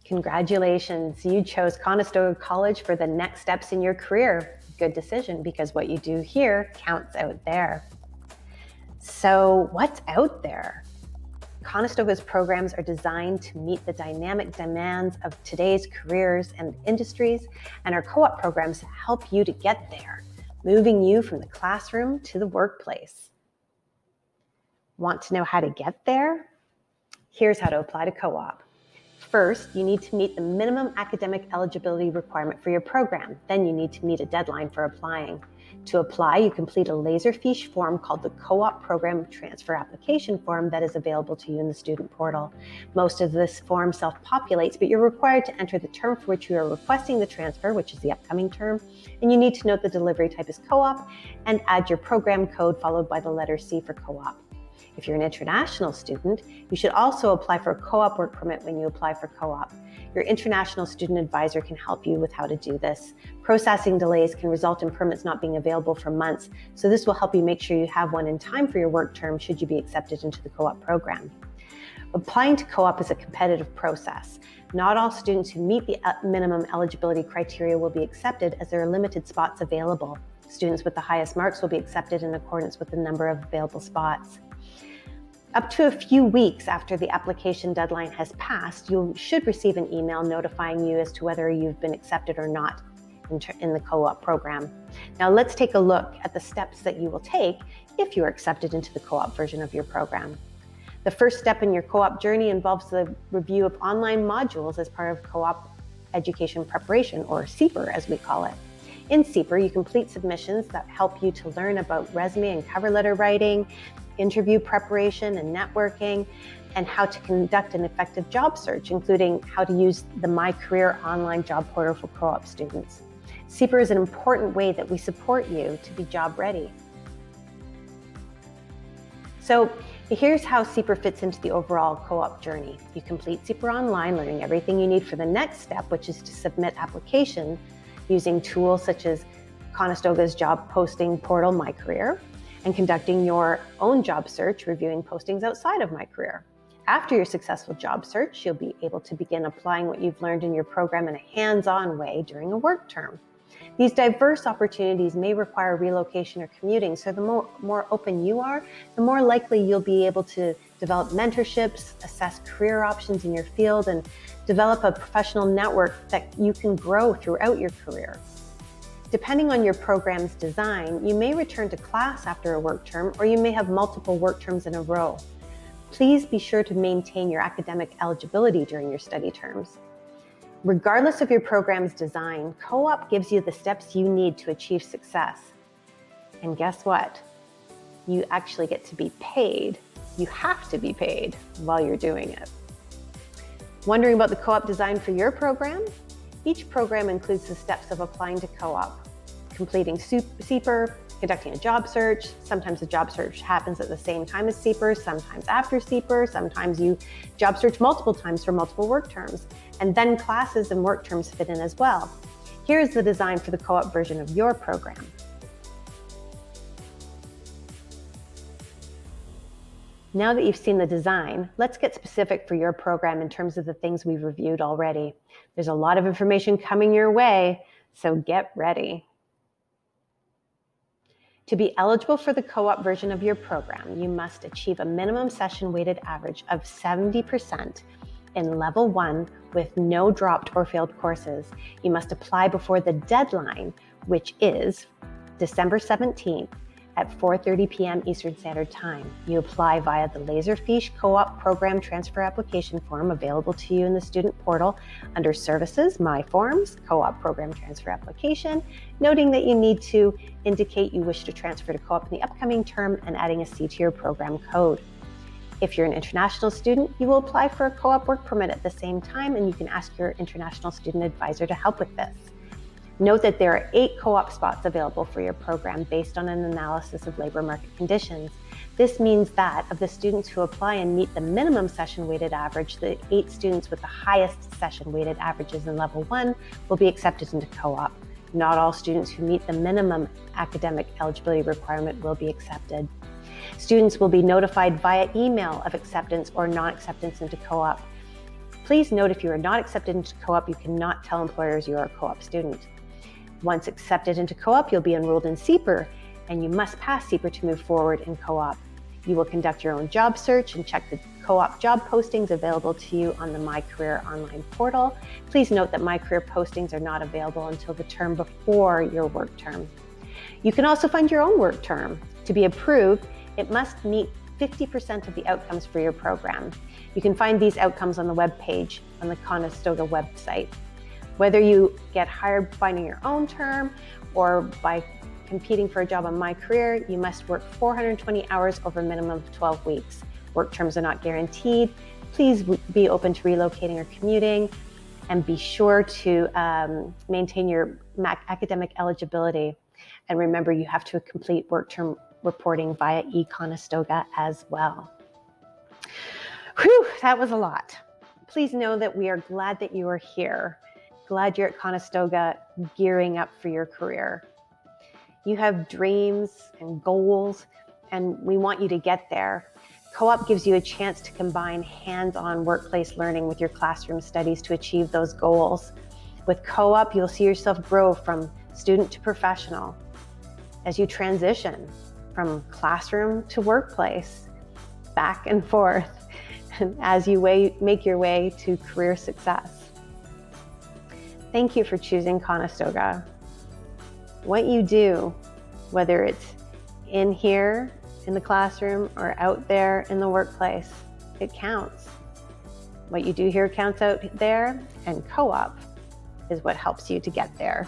Congratulations, you chose Conestoga College for the next steps in your career. Good decision, because what you do here counts out there. So what's out there? Conestoga's programs are designed to meet the dynamic demands of today's careers and industries, and our co-op programs help you to get there, moving you from the classroom to the workplace. Want to know how to get there? Here's how to apply to co-op. First, you need to meet the minimum academic eligibility requirement for your program. Then you need to meet a deadline for applying. To apply, you complete a Laserfiche form called the Co-op Program Transfer Application Form that is available to you in the student portal. Most of this form self-populates, but you're required to enter the term for which you are requesting the transfer, which is the upcoming term, and you need to note the delivery type is co-op and add your program code followed by the letter C for co-op. If you're an international student, you should also apply for a co-op work permit when you apply for co-op. Your international student advisor can help you with how to do this. Processing delays can result in permits not being available for months, so this will help you make sure you have one in time for your work term should you be accepted into the co-op program. Applying to co-op is a competitive process. Not all students who meet the minimum eligibility criteria will be accepted, as there are limited spots available. Students with the highest marks will be accepted in accordance with the number of available spots. Up to a few weeks after the application deadline has passed, you should receive an email notifying you as to whether you've been accepted or not in the co-op program. Now let's take a look at the steps that you will take if you are accepted into the co-op version of your program. The first step in your co-op journey involves the review of online modules as part of co-op education preparation, or CEPR as we call it. In CEPR, you complete submissions that help you to learn about resume and cover letter writing, interview preparation and networking, and how to conduct an effective job search, including how to use the My Career online job portal for co-op students. CEPR is an important way that we support you to be job ready. So here's how CEPR fits into the overall co-op journey. You complete CEPR online, learning everything you need for the next step, which is to submit application using tools such as Conestoga's job posting portal, My Career, and conducting your own job search, reviewing postings outside of My Career. After your successful job search, you'll be able to begin applying what you've learned in your program in a hands-on way during a work term. These diverse opportunities may require relocation or commuting, so the more open you are, the more likely you'll be able to develop mentorships, assess career options in your field, and develop a professional network that you can grow throughout your career. Depending on your program's design, you may return to class after a work term, or you may have multiple work terms in a row. Please be sure to maintain your academic eligibility during your study terms. Regardless of your program's design, co-op gives you the steps you need to achieve success. And guess what? You actually get to be paid. You have to be paid while you're doing it. Wondering about the co-op design for your program? Each program includes the steps of applying to co-op, completing CEPR, conducting a job search. Sometimes the job search happens at the same time as CEPR, sometimes after CEPR, sometimes you job search multiple times for multiple work terms, and then classes and work terms fit in as well. Here's the design for the co-op version of your program. Now that you've seen the design, let's get specific for your program in terms of the things we've reviewed already. There's a lot of information coming your way, so get ready. To be eligible for the co-op version of your program, you must achieve a minimum session weighted average of 70% in level 1 with no dropped or failed courses. You must apply before the deadline, which is December 17th at 4:30 p.m. Eastern Standard Time. You apply via the Laserfiche Co-op Program Transfer Application Form available to you in the student portal under Services, My Forms, Co-op Program Transfer Application, noting that you need to indicate you wish to transfer to co-op in the upcoming term and adding a C to your program code. If you're an international student, you will apply for a co-op work permit at the same time, and you can ask your international student advisor to help with this. Note that there are 8 co-op spots available for your program based on an analysis of labor market conditions. This means that of the students who apply and meet the minimum session weighted average, the 8 students with the highest session weighted averages in level 1 will be accepted into co-op. Not all students who meet the minimum academic eligibility requirement will be accepted. Students will be notified via email of acceptance or non-acceptance into co-op. Please note if you are not accepted into co-op, you cannot tell employers you are a co-op student. Once accepted into co-op, you'll be enrolled in CEPR, and you must pass CEPR to move forward in co-op. You will conduct your own job search and check the co-op job postings available to you on the My Career online portal. Please note that My Career postings are not available until the term before your work term. You can also fund your own work term. To be approved, it must meet 50% of the outcomes for your program. You can find these outcomes on the webpage on the Conestoga website. Whether you get hired finding your own term or by competing for a job on My Career, you must work 420 hours over a minimum of 12 weeks. Work terms are not guaranteed. Please be open to relocating or commuting, and be sure to maintain your academic eligibility. And remember, you have to complete work term reporting via eConestoga as well. Whew, that was a lot. Please know that we are glad that you are here. Glad you're at Conestoga gearing up for your career. You have dreams and goals, and we want you to get there. Co-op gives you a chance to combine hands-on workplace learning with your classroom studies to achieve those goals. With co-op, you'll see yourself grow from student to professional as you transition from classroom to workplace, back and forth, as you make your way to career success. Thank you for choosing Conestoga. What you do, whether it's in here in the classroom or out there in the workplace, it counts. What you do here counts out there, and co-op is what helps you to get there.